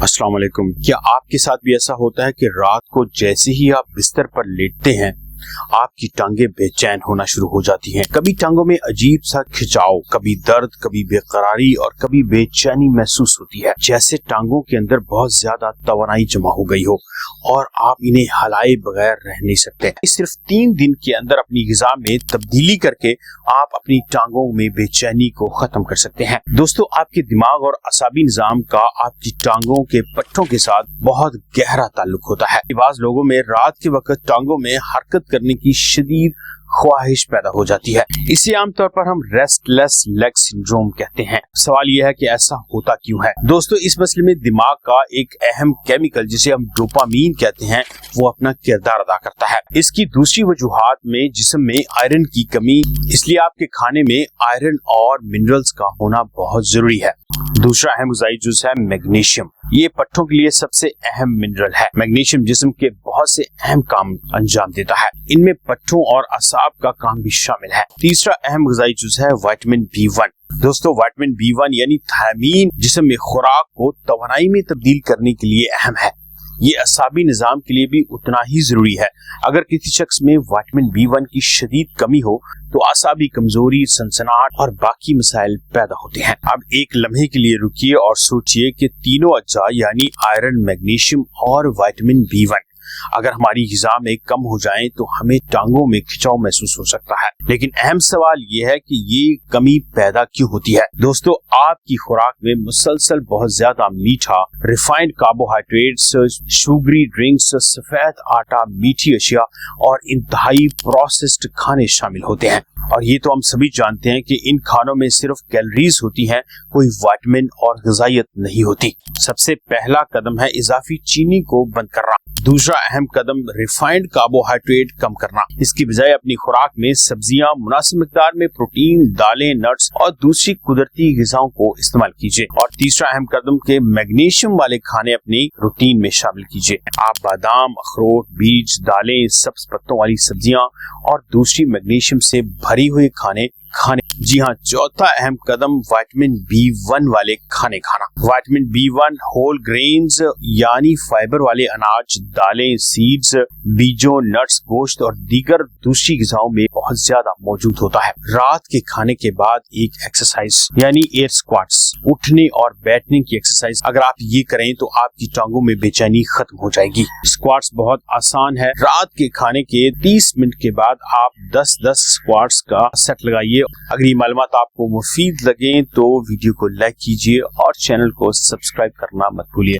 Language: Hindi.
अस्सलाम वालेकुम। क्या आपके साथ भी ऐसा होता है कि रात को जैसे ही आप बिस्तर पर लेटते हैं आपकी टांगें बेचैन होना शुरू हो जाती हैं। कभी टांगों में अजीब सा खिंचाव, कभी दर्द, कभी बेकरारी और कभी बेचैनी महसूस होती है, जैसे टांगों के अंदर बहुत ज्यादा तवानाई जमा हो गई हो और आप इन्हें हिलाए बगैर रह नहीं सकते। सिर्फ 3 दिन के अंदर अपनी ग़िज़ा में तब्दीली करके आप अपनी टांगों में बेचैनी को खत्म कर सकते हैं। दोस्तों, आपके दिमाग और असाबी निजाम का आपकी टांगों के पट्टों के साथ बहुत गहरा ताल्लुक होता है। बाज़ लोगों में रात के वक्त टांगों में हरकत करने की शदीद ख्वाहिश पैदा हो जाती है। इसे आमतौर पर हम रेस्टलेस लेग सिंड्रोम कहते हैं। सवाल यह है कि ऐसा होता क्यों है। दोस्तों, इस मसले में दिमाग का एक अहम केमिकल जिसे हम डोपामीन कहते हैं वो अपना किरदार अदा करता है। इसकी दूसरी वजूहात में जिस्म में आयरन की कमी, इसलिए आपके खाने में आयरन और मिनरल्स का होना बहुत जरूरी है। दूसरा अहम ग़िज़ाई जुज़ है मैग्नीशियम। ये पट्टों के लिए सबसे अहम मिनरल है। मैग्नीशियम जिस्म के बहुत से अहम काम अंजाम देता है, इनमें पट्टों और असाब का काम भी शामिल है। तीसरा अहम ग़िज़ाई जुज़ है विटामिन B1। दोस्तों, विटामिन B1 यानी थायमीन जिस्म में खुराक को तवानाई में तब्दील करने के लिए अहम है। ये असाबी निजाम के लिए भी उतना ही जरूरी है। अगर किसी शख्स में विटामिन B1 की शदीद कमी हो तो असाबी कमजोरी, सनसनाहट और बाकी मसाइल पैदा होते हैं। अब एक लम्हे के लिए रुकिए और सोचिए कि तीनों अज्जा यानी आयरन, मैग्नीशियम और विटामिन B1 अगर हमारी ग़िज़ा में कम हो जाएं तो हमें टांगों में खिंचाव महसूस हो सकता है। लेकिन अहम सवाल ये है कि ये कमी पैदा क्यों होती है। दोस्तों, आपकी खुराक में मुसलसल बहुत ज्यादा मीठा, रिफाइंड कार्बोहाइड्रेट्स, शुगरी ड्रिंक्स, सफेद आटा, मीठी अशिया और इंतहाई प्रोसेस्ड खाने शामिल होते हैं। और ये तो हम सभी जानते हैं कि इन खानों में सिर्फ कैलोरीज होती हैं, कोई विटामिन और ग़िज़ाइयत नहीं होती। सबसे पहला कदम है इजाफी चीनी को बंद करना। दूसरा अहम कदम रिफाइंड कार्बोहाइड्रेट कम करना। इसकी बजाय अपनी खुराक में सब्जियां, मुनासिब मिकदार में प्रोटीन, दालें, नट्स और दूसरी कुदरती ग़िज़ाओं को इस्तेमाल कीजिए। और तीसरा अहम कदम के मैग्नीशियम वाले खाने अपनी रूटीन में शामिल कीजिए। आप बादाम, अखरोट, बीज, दालें, सब्ज पत्तों वाली सब्जियां और दूसरी मैग्नीशियम से भरी हुई खाने खाने। जी हाँ, चौथा अहम कदम विटामिन B1 वाले खाने खाना। विटामिन B1 होल ग्रेन्स यानी फाइबर वाले अनाज, दालें, सीड्स, बीजों, नट्स, गोश्त और दीगर दूसरी ग़िज़ाओं में बहुत ज्यादा मौजूद होता है। रात के खाने के बाद एक एक्सरसाइज यानी एयर स्क्वाट्स, उठने और बैठने की एक्सरसाइज अगर आप ये करें तो आपकी टांगों में बेचैनी खत्म हो जाएगी। स्क्वाट्स बहुत आसान है। रात के खाने के 30 मिनट के बाद आप 10-10 स्क्वाट्स का सेट लगाइए। अगर ये मालूमात आपको मुफीद लगे तो वीडियो को लाइक कीजिए और चैनल को सब्सक्राइब करना मत भूलिए।